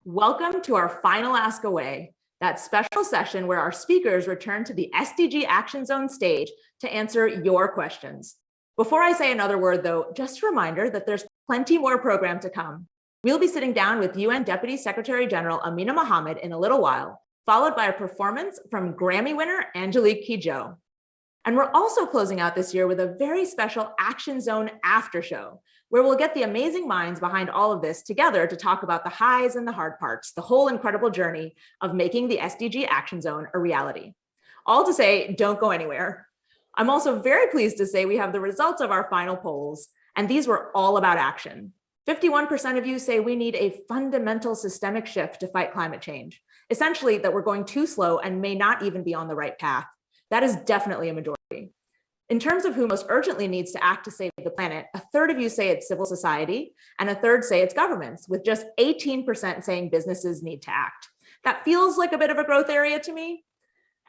Welcome to our final Ask Away, that special session where our speakers return to the SDG Action Zone stage to answer your questions. Before I say another word though, just a reminder that there's plenty more program to come. We'll be sitting down with UN Deputy Secretary General Amina Mohammed in a little while, followed by a performance from Grammy winner Angelique Kidjo. And we're also closing out this year with a very special Action Zone after show, where we'll get the amazing minds behind all of this together to talk about the highs and the hard parts, the whole incredible journey of making the SDG Action Zone a reality. All to say, don't go anywhere. I'm also very pleased to say we have the results of our final polls, and these were all about action. 51% of you say we need a fundamental systemic shift to fight climate change, essentially that we're going too slow and may not even be on the right path. That is definitely a majority. In terms of who most urgently needs to act to save the planet, a third of you say it's civil society, and a third say it's governments, with just 18% saying businesses need to act. That feels like a bit of a growth area to me.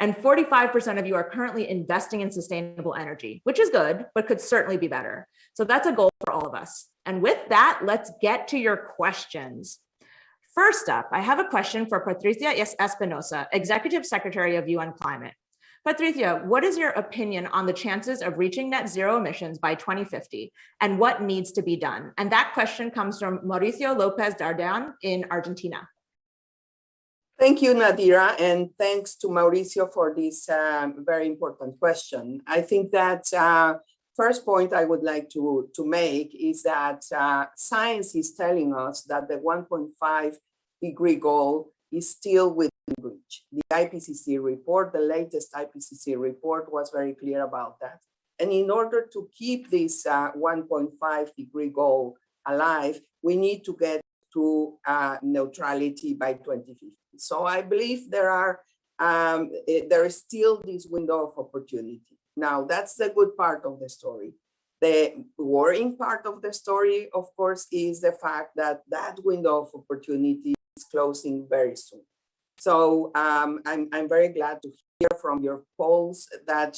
And 45% of you are currently investing in sustainable energy, which is good, but could certainly be better. So that's a goal for all of us. And with that, let's get to your questions. First up, I have a question for Patricia Espinosa, Executive Secretary of UN Climate. Patricia, what is your opinion on the chances of reaching net zero emissions by 2050 and what needs to be done? And that question comes from Mauricio Lopez Dardan in Argentina. Thank you, Nadira, and thanks to Mauricio for this very important question. I think that first point I would like to make is that science is telling us that the 1.5-degree goal is still within reach. The IPCC report, the latest IPCC report, was very clear about that. And in order to keep this 1.5-degree goal alive, we need to get to neutrality by 2050. So I believe there is still this window of opportunity. Now, that's the good part of the story. The worrying part of the story, of course, is the fact that that window of opportunity is closing very soon. So I'm very glad to hear from your polls that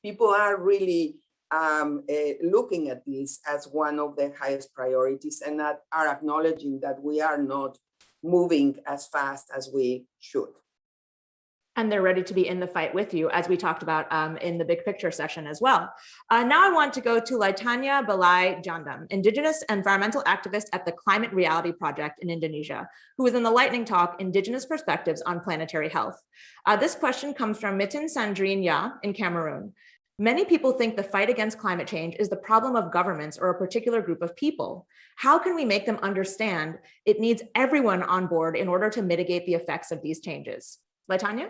people are really looking at this as one of the highest priorities and that are acknowledging that we are not moving as fast as we should. And they're ready to be in the fight with you, as we talked about in the big picture session as well. Now I want to go to Laitanya Balai Jandam, Indigenous environmental activist at the Climate Reality Project in Indonesia, who is in the lightning talk, Indigenous Perspectives on Planetary Health. This question comes from Mitin Sandrine Ya in Cameroon. Many people think the fight against climate change is the problem of governments or a particular group of people. How can we make them understand it needs everyone on board in order to mitigate the effects of these changes? Laitanya?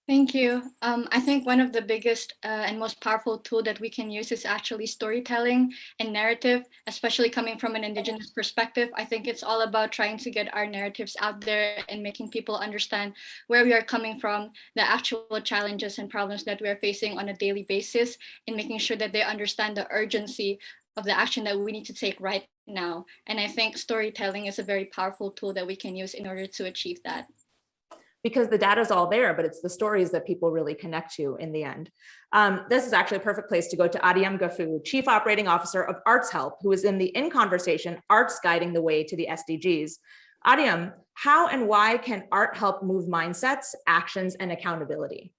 Thank you. I think one of the biggest and most powerful tool that we can use is actually storytelling and narrative, especially coming from an Indigenous perspective. I think it's all about trying to get our narratives out there and making people understand where we are coming from, the actual challenges and problems that we are facing on a daily basis, and making sure that they understand the urgency of the action that we need to take right now. And I think storytelling is a very powerful tool that we can use in order to achieve that. Because the data is all there, but it's the stories that people really connect to in the end. This is actually a perfect place to go to Adiam Gafu, Chief Operating Officer of Arts Help, who is in the In Conversation, Arts Guiding the Way to the SDGs. Adiam, how and why can art help move mindsets, actions, and accountability?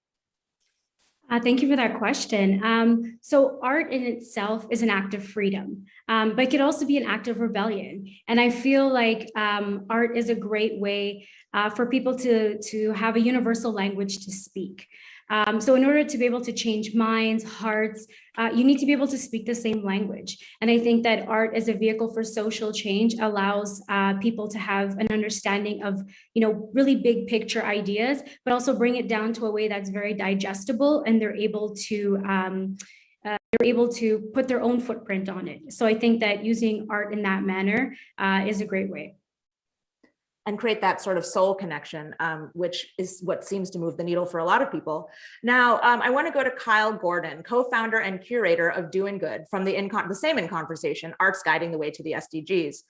Thank you for that question. So art in itself is an act of freedom, but it could also be an act of rebellion. And I feel like art is a great way for people to have a universal language to speak. So in order to be able to change minds, hearts, you need to be able to speak the same language. And I think that art as a vehicle for social change allows people to have an understanding of, really big picture ideas, but also bring it down to a way that's very digestible, and they're able to put their own footprint on it. So I think that using art in that manner is a great way. And create that sort of soul connection, which is what seems to move the needle for a lot of people. Now, I want to go to Kyle Gordon, co-founder and curator of Doing Good from the same In Conversation, Arts Guiding the Way to the SDGs.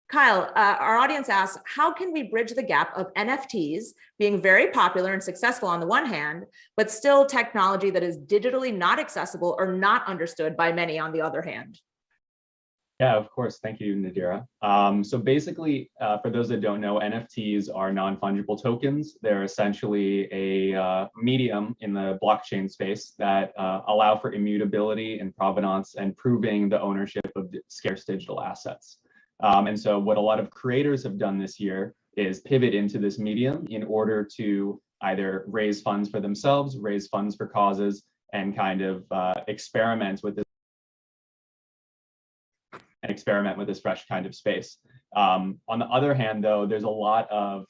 Kyle, our audience asks, how can we bridge the gap of NFTs being very popular and successful on the one hand, but still technology that is digitally not accessible or not understood by many on the other hand? Yeah, of course. Thank you, Nadira. So basically, for those that don't know, NFTs are non-fungible tokens. They're essentially a medium in the blockchain space that allow for immutability and provenance and proving the ownership of scarce digital assets. And so what a lot of creators have done this year is pivot into this medium in order to either raise funds for themselves, raise funds for causes, and kind of experiment with this fresh kind of space. On the other hand, though, there's a lot of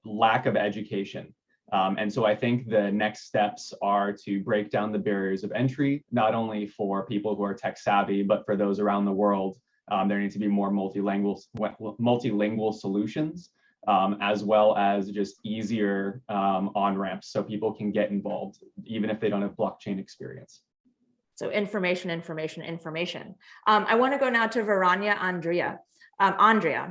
lack of education. And so I think the next steps are to break down the barriers of entry, not only for people who are tech savvy, but for those around the world. There needs to be more multilingual solutions, as well as just easier on-ramps so people can get involved, even if they don't have blockchain experience. So information. I want to go now to Varanya Andrea,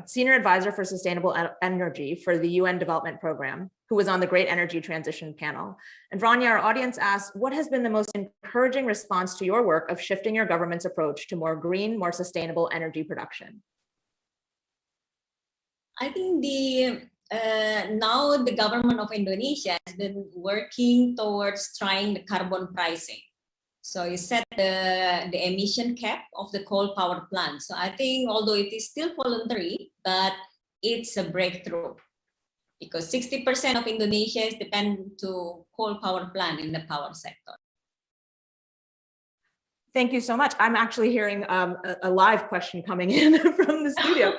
Senior Advisor for Sustainable Energy for the UN Development Program, who was on the Great Energy Transition panel. And Varanya, our audience asks, what has been the most encouraging response to your work of shifting your government's approach to more green, more sustainable energy production? I think now the government of Indonesia has been working towards trying the carbon pricing. So you set the emission cap of the coal power plant. So I think although it is still voluntary, but it's a breakthrough because 60% of Indonesia is dependent to coal power plant in the power sector. Thank you so much. I'm actually hearing a live question coming in from the studio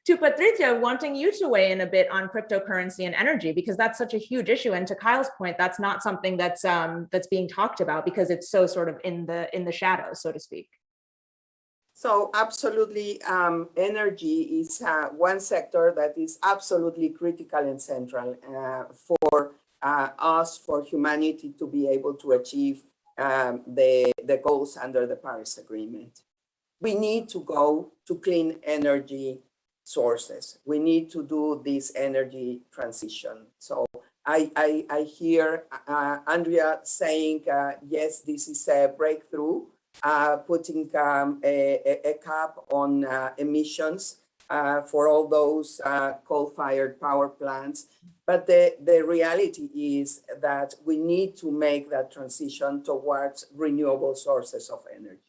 to Patricia, wanting you to weigh in a bit on cryptocurrency and energy, because that's such a huge issue. And to Kyle's point, that's not something that's being talked about because it's so sort of in the shadows, so to speak. So absolutely, energy is one sector that is absolutely critical and central for us, for humanity to be able to achieve the goals under the Paris Agreement. We need to go to clean energy sources. We need to do this energy transition. So I hear Andrea saying, yes, this is a breakthrough, putting a cap on emissions for all those coal-fired power plants. But the reality is that we need to make that transition towards renewable sources of energy.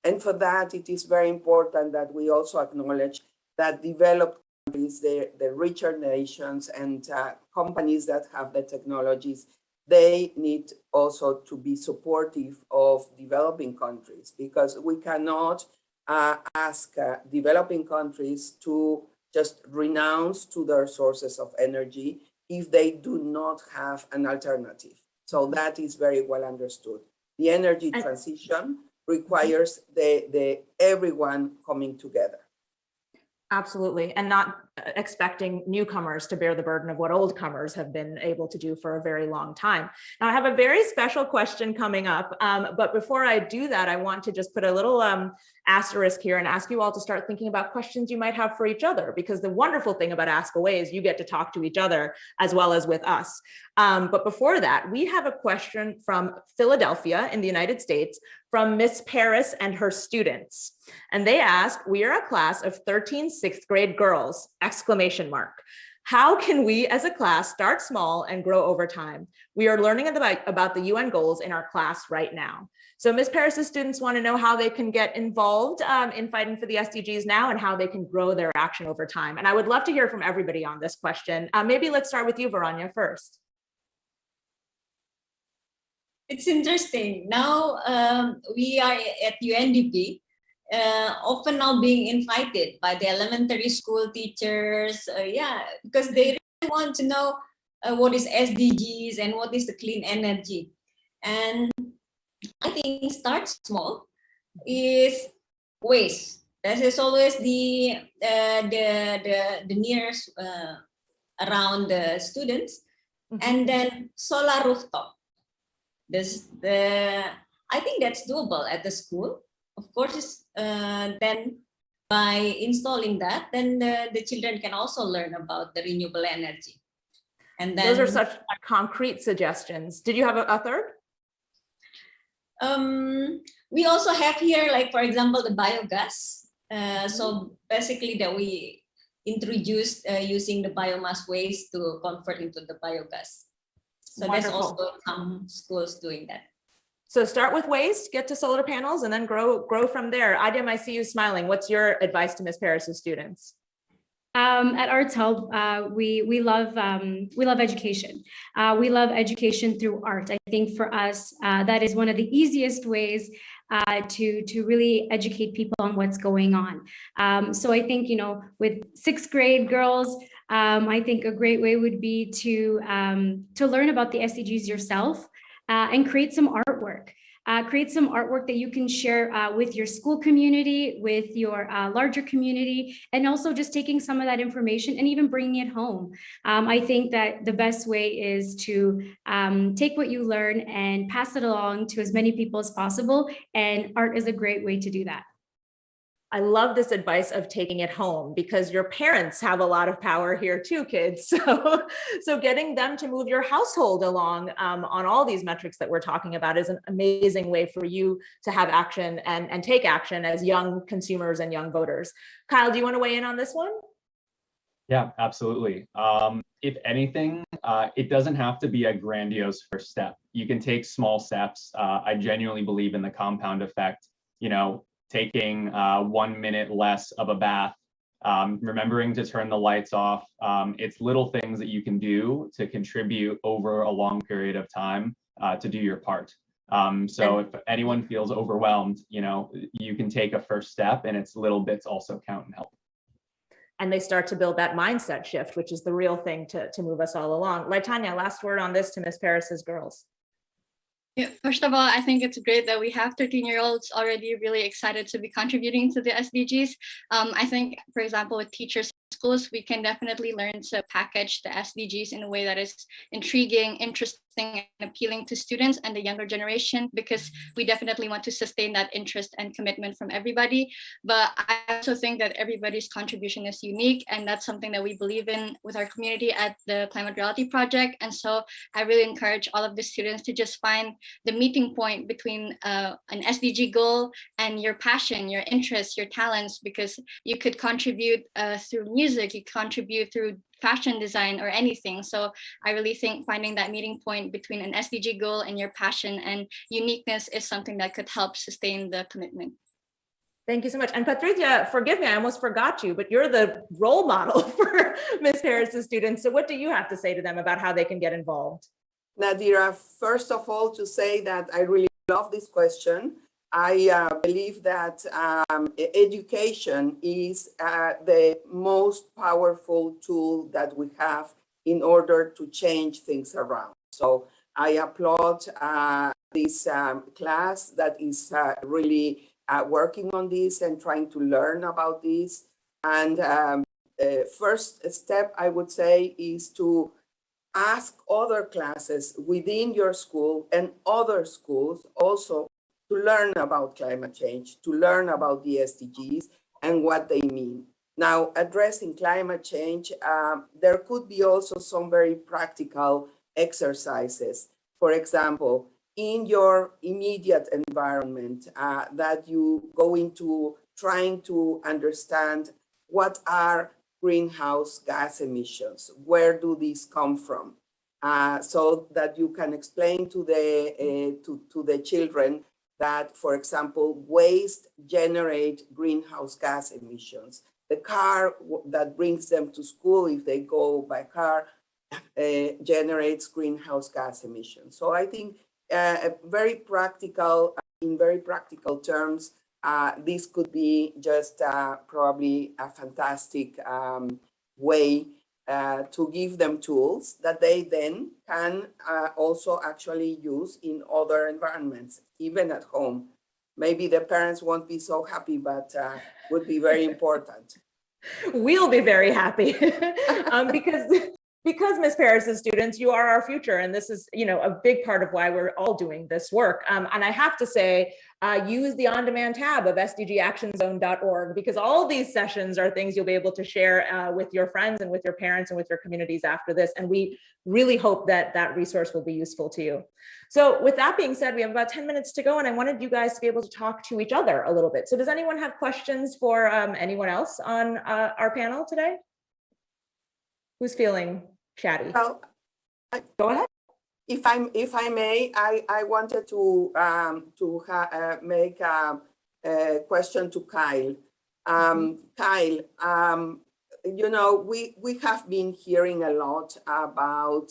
And for that, it is very important that we also acknowledge that developed countries, the richer nations and companies that have the technologies, they need also to be supportive of developing countries, because we cannot ask developing countries to just renounce to their sources of energy if they do not have an alternative. So that is very well understood. The energy transition requires everyone coming together. Absolutely, and not expecting newcomers to bear the burden of what old comers have been able to do for a very long time. Now, I have a very special question coming up, but before I do that, I want to just put a little asterisk here and ask you all to start thinking about questions you might have for each other, because the wonderful thing about Ask Away is you get to talk to each other as well as with us. But before that, we have a question from Philadelphia in the United States from Miss Paris and her students. And they ask, we are a class of 13 sixth grade girls, ! How can we as a class start small and grow over time? We are learning about the UN goals in our class right now. So Ms. Paris's students want to know how they can get involved in fighting for the SDGs now and how they can grow their action over time. And I would love to hear from everybody on this question. Maybe let's start with you, Varanya, first. It's interesting. Now we are at UNDP. Often now being invited by the elementary school teachers, because they really want to know what is SDGs and what is the clean energy. And I think start small is waste. That is always the nearest around the students, and then solar rooftop. I think that's doable at the school. Of course, then by installing that, then the children can also learn about the renewable energy. And then those are such concrete suggestions. Did you have a third? We also have here, like, for example, the biogas. So basically that we introduced using the biomass waste to convert into the biogas. So Wonderful. there's also some schools doing that. So start with waste, get to solar panels, and then grow from there. Adem, I see you smiling. What's your advice to Ms. Paris's students? At Arts Hub, we love education. We love education through art. I think for us, that is one of the easiest ways to really educate people on what's going on. So I think, with sixth grade girls, I think a great way would be to learn about the SDGs yourself and create some artwork. Create some artwork that you can share with your school community, with your larger community, and also just taking some of that information and even bringing it home. I think that the best way is to take what you learn and pass it along to as many people as possible, and art is a great way to do that. I love this advice of taking it home, because your parents have a lot of power here too, kids. So getting them to move your household along on all these metrics that we're talking about is an amazing way for you to have action and take action as young consumers and young voters. Kyle, do you want to weigh in on this one? Yeah, absolutely. If anything, it doesn't have to be a grandiose first step. You can take small steps. I genuinely believe in the compound effect. Taking 1 minute less of a bath, remembering to turn the lights off. It's little things that you can do to contribute over a long period of time to do your part. So if anyone feels overwhelmed, you can take a first step, and it's little bits also count and help. And they start to build that mindset shift, which is the real thing to move us all along. Laitanya, last word on this to Ms. Paris's girls. Yeah, first of all, I think it's great that we have 13-year-olds already really excited to be contributing to the SDGs. I think, for example, with teachers in schools, we can definitely learn to package the SDGs in a way that is intriguing, interesting, and appealing to students and the younger generation, because we definitely want to sustain that interest and commitment from everybody. But I also think that everybody's contribution is unique, and that's something that we believe in with our community at the Climate Reality Project. And so I really encourage all of the students to just find the meeting point between an SDG goal and your passion, your interests, your talents, because you could contribute through music, you contribute through fashion design or anything. So I really think finding that meeting point between an SDG goal and your passion and uniqueness is something that could help sustain the commitment. Thank you so much. And Patricia, forgive me, I almost forgot you, but you're the role model for Ms. Harris's students. So what do you have to say to them about how they can get involved? Nadira, first of all, to say that I really love this question. I believe that education is the most powerful tool that we have in order to change things around. So I applaud this class that is really working on this and trying to learn about this. And first step, I would say, is to ask other classes within your school and other schools also to learn about climate change, to learn about the SDGs and what they mean. Now, addressing climate change, there could be also some very practical exercises. For example, in your immediate environment, that you go into trying to understand what are greenhouse gas emissions, where do these come from? So that you can explain to the children that, for example, waste generate greenhouse gas emissions. The car that brings them to school, if they go by car, generates greenhouse gas emissions. So I think very practical, in very practical terms, this could be just probably a fantastic way to give them tools that they then can also actually use in other environments, even at home. Maybe the parents won't be so happy, but would be very important. We'll be very happy because Ms. Paris's students, you are our future. And this is, a big part of why we're all doing this work. And I have to say, use the on-demand tab of sdgactionzone.org, because all of these sessions are things you'll be able to share with your friends and with your parents and with your communities after this. And we really hope that that resource will be useful to you. So with that being said, we have about 10 minutes to go, and I wanted you guys to be able to talk to each other a little bit. So does anyone have questions for anyone else on our panel today? Who's feeling chatty? Well, go ahead. If I may, I wanted to make a question to Kyle. Kyle, we have been hearing a lot about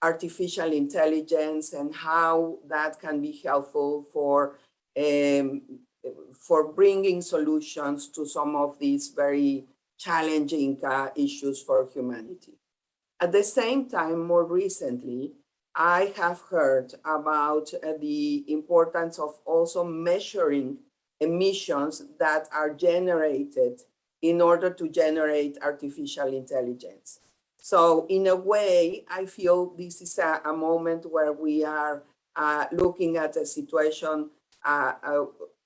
artificial intelligence and how that can be helpful for bringing solutions to some of these very challenging issues for humanity. At the same time, more recently, I have heard about the importance of also measuring emissions that are generated in order to generate artificial intelligence. So in a way, I feel this is a moment where we are looking at a situation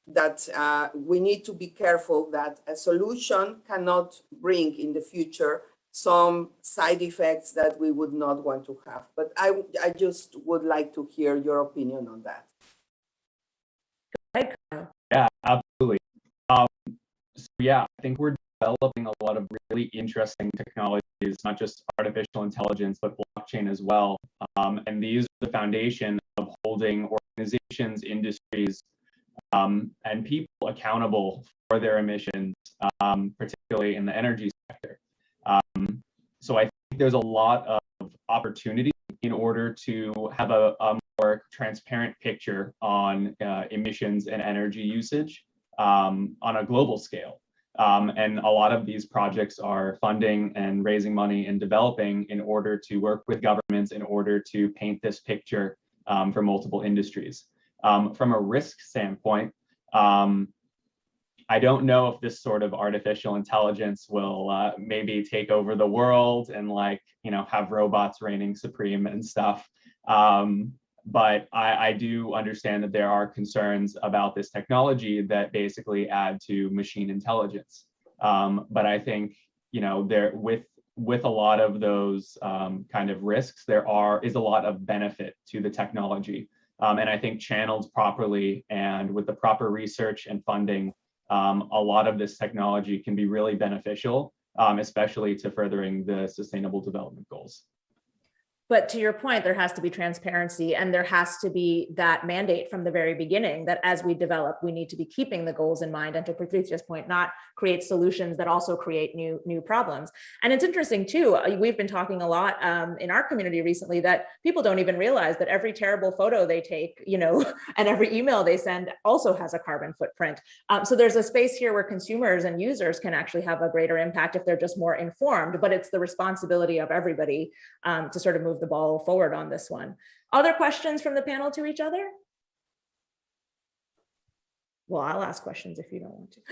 that we need to be careful that a solution cannot bring in the future some side effects that we would not want to have. But I just would like to hear your opinion on that. Yeah, absolutely. So yeah, I think we're developing a lot of really interesting technologies, not just artificial intelligence, but blockchain as well. And these are the foundation of holding organizations, industries, and people accountable for their emissions, particularly in the energy sector. So I think there's a lot of opportunity in order to have a more transparent picture on emissions and energy usage on a global scale. And a lot of these projects are funding and raising money and developing in order to work with governments in order to paint this picture for multiple industries. From a risk standpoint, I don't know if this sort of artificial intelligence will maybe take over the world and have robots reigning supreme and stuff. But I do understand that there are concerns about this technology that basically add to machine intelligence. But I think, there with a lot of those kind of risks, there is a lot of benefit to the technology. And I think channeled properly and with the proper research and funding, a lot of this technology can be really beneficial, especially to furthering the Sustainable Development Goals. But to your point, there has to be transparency, and there has to be that mandate from the very beginning that as we develop, we need to be keeping the goals in mind, and to Patricia's point, not create solutions that also create new problems. And it's interesting too, we've been talking a lot in our community recently that people don't even realize that every terrible photo they take, and every email they send also has a carbon footprint. So there's a space here where consumers and users can actually have a greater impact if they're just more informed, but it's the responsibility of everybody to sort of move the ball forward on this one. Other questions from the panel to each other? Well, I'll ask questions if you don't want to.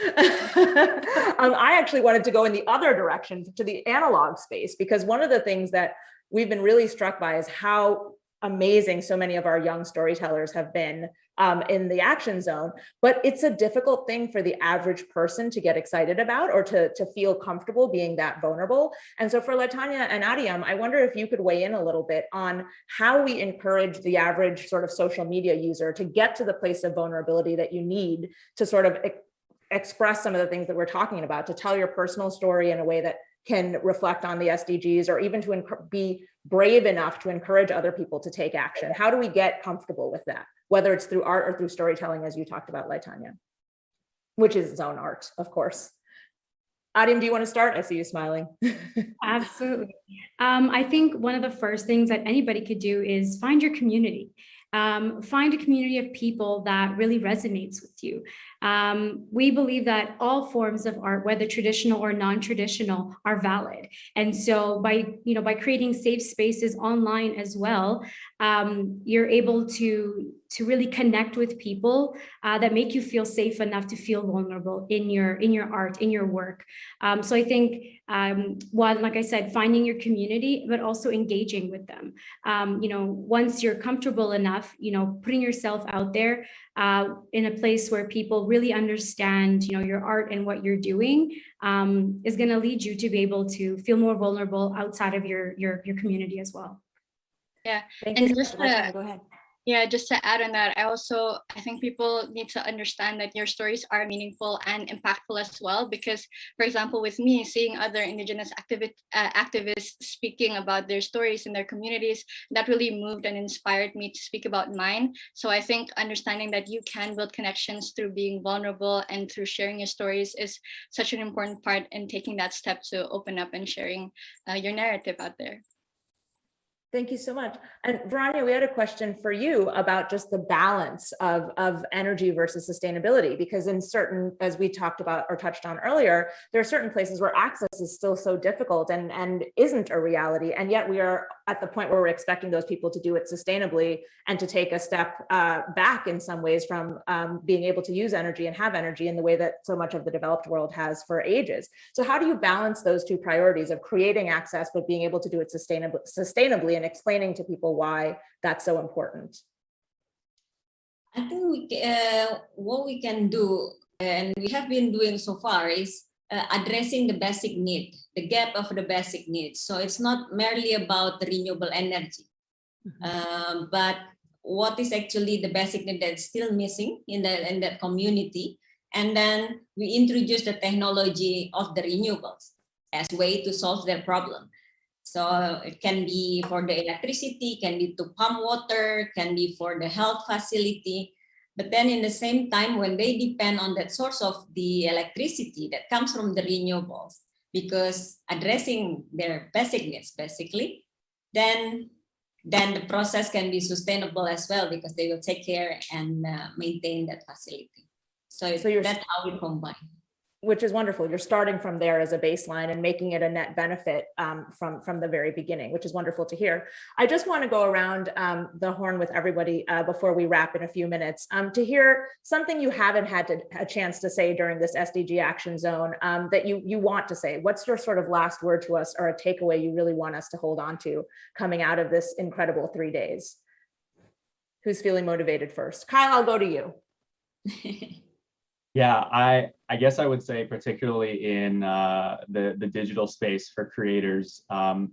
I actually wanted to go in the other direction to the analog space, because one of the things that we've been really struck by is how amazing so many of our young storytellers have been in the Action Zone, but it's a difficult thing for the average person to get excited about or to feel comfortable being that vulnerable. And so for Latanya and Adiam, I wonder if you could weigh in a little bit on how we encourage the average sort of social media user to get to the place of vulnerability that you need to sort of express some of the things that we're talking about, to tell your personal story in a way that can reflect on the SDGs, or even to be brave enough to encourage other people to take action. How do we get comfortable with that? Whether it's through art or through storytelling, as you talked about, Latanya, which is its own art, of course. Adiam, do you want to start? I see you smiling. Absolutely. I think one of the first things that anybody could do is find your community. Find a community of people that really resonates with you. We believe that all forms of art, whether traditional or non-traditional, are valid. And so by creating safe spaces online as well, you're able to really connect with people that make you feel safe enough to feel vulnerable in your art, in your work. So I think one, like I said, finding your community, but also engaging with them. Once you're comfortable enough, putting yourself out there in a place where people really understand, your art and what you're doing, is going to lead you to be able to feel more vulnerable outside of your community as well. Yeah, Thank and you. just Go ahead. Yeah, just to add on that, I think people need to understand that your stories are meaningful and impactful as well. Because, for example, with me, seeing other Indigenous activists speaking about their stories in their communities, that really moved and inspired me to speak about mine. So I think understanding that you can build connections through being vulnerable and through sharing your stories is such an important part in taking that step to open up and sharing your narrative out there. Thank you so much. And Varanya, we had a question for you about just the balance of energy versus sustainability, because in certain, as we talked about or touched on earlier, there are certain places where access is still so difficult and isn't a reality. And yet we are at the point where we're expecting those people to do it sustainably and to take a step back in some ways from being able to use energy and have energy in the way that so much of the developed world has for ages. So how do you balance those two priorities of creating access, but being able to do it sustainably and explaining to people why that's so important? I think what we can do, and we have been doing so far, is addressing the basic need, the gap of the basic needs. So it's not merely about the renewable energy, but what is actually the basic need that's still missing in that community. And then we introduce the technology of the renewables as a way to solve their problem. So it can be for the electricity, can be to pump water, can be for the health facility. But then in the same time, when they depend on that source of the electricity that comes from the renewables, because addressing their basic needs, basically, then the process can be sustainable as well, because they will take care and maintain that facility. So that's how we combine. Which is wonderful. You're starting from there as a baseline and making it a net benefit from the very beginning, which is wonderful to hear. I just want to go around the horn with everybody before we wrap in a few minutes to hear something you haven't had a chance to say during this SDG Action Zone that you want to say. What's your sort of last word to us, or a takeaway you really want us to hold on to coming out of this incredible 3 days? Who's feeling motivated first? Kyle, I'll go to you. Yeah, I guess I would say, particularly in the digital space for creators,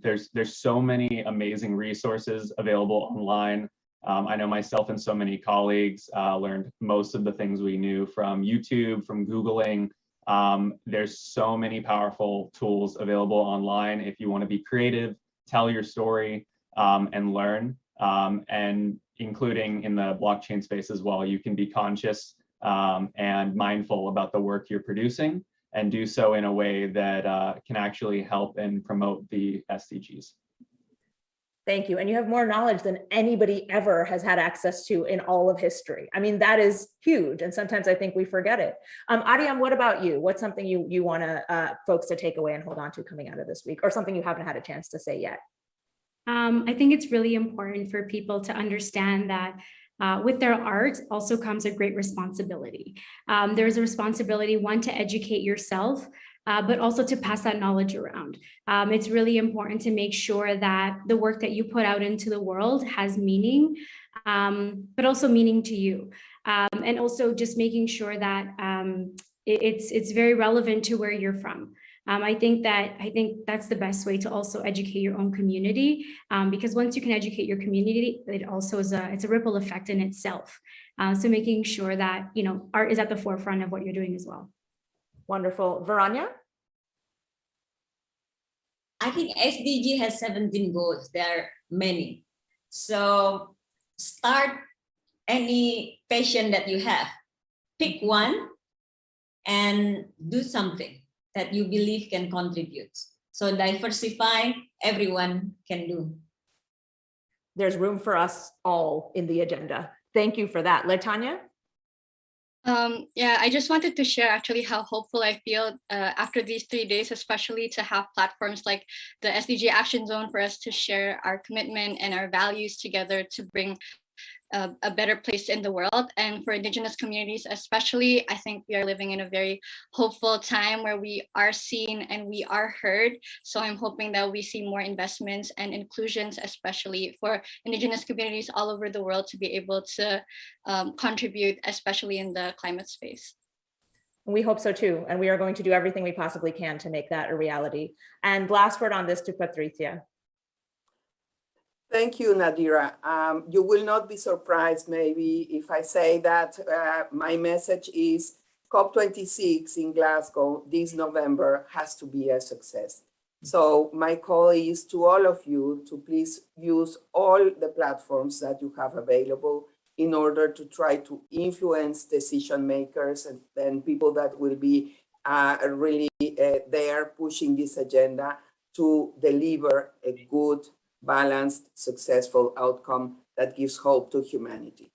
there's so many amazing resources available online. I know myself and so many colleagues learned most of the things we knew from YouTube, from Googling. There's so many powerful tools available online if you want to be creative, tell your story, and learn, and including in the blockchain space as well. You can be conscious and mindful about the work you're producing, and do so in a way that can actually help and promote the SDGs. Thank you. And you have more knowledge than anybody ever has had access to in all of history. I mean, that is huge. And sometimes I think we forget it. Adiam, what about you? What's something you want folks to take away and hold on to coming out of this week, or something you haven't had a chance to say yet? I think it's really important for people to understand that with their art also comes a great responsibility. There's a responsibility, one, to educate yourself, but also to pass that knowledge around. It's really important to make sure that the work that you put out into the world has meaning, but also meaning to you. And also just making sure that it's very relevant to where you're from. I think that's the best way to also educate your own community, because once you can educate your community, it also is it's a ripple effect in itself. So making sure that art is at the forefront of what you're doing as well. Wonderful. Varanya? I think SDG has 17 goals. There are many. So start any passion that you have. Pick one and do something that you believe can contribute. So diversify, everyone can do. There's room for us all in the agenda. Thank you for that. Latanya? Yeah, I just wanted to share actually how hopeful I feel after these 3 days, especially to have platforms like the SDG Action Zone for us to share our commitment and our values together to bring a better place in the world. And for Indigenous communities especially, I think we are living in a very hopeful time where we are seen and we are heard. So I'm hoping that we see more investments and inclusions, especially for Indigenous communities all over the world, to be able to contribute, especially in the climate space. We hope so too, and we are going to do everything we possibly can to make that a reality. And last word on this to Patricia. Thank you, Nadira. You will not be surprised maybe if I say that my message is COP26 in Glasgow this November has to be a success. So my call is to all of you to please use all the platforms that you have available in order to try to influence decision makers and people that will be really there pushing this agenda to deliver a good, balanced, successful outcome that gives hope to humanity.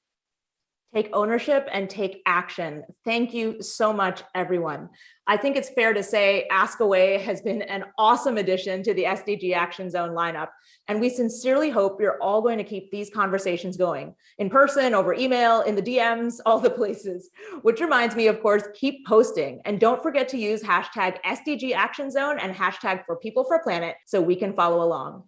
Take ownership and take action. Thank you so much, everyone. I think it's fair to say Ask Away has been an awesome addition to the SDG Action Zone lineup, and we sincerely hope you're all going to keep these conversations going in person, over email, in the DMs, all the places. Which reminds me, of course, keep posting, and don't forget to use hashtag SDG Action Zone and hashtag For People for Planet so we can follow along.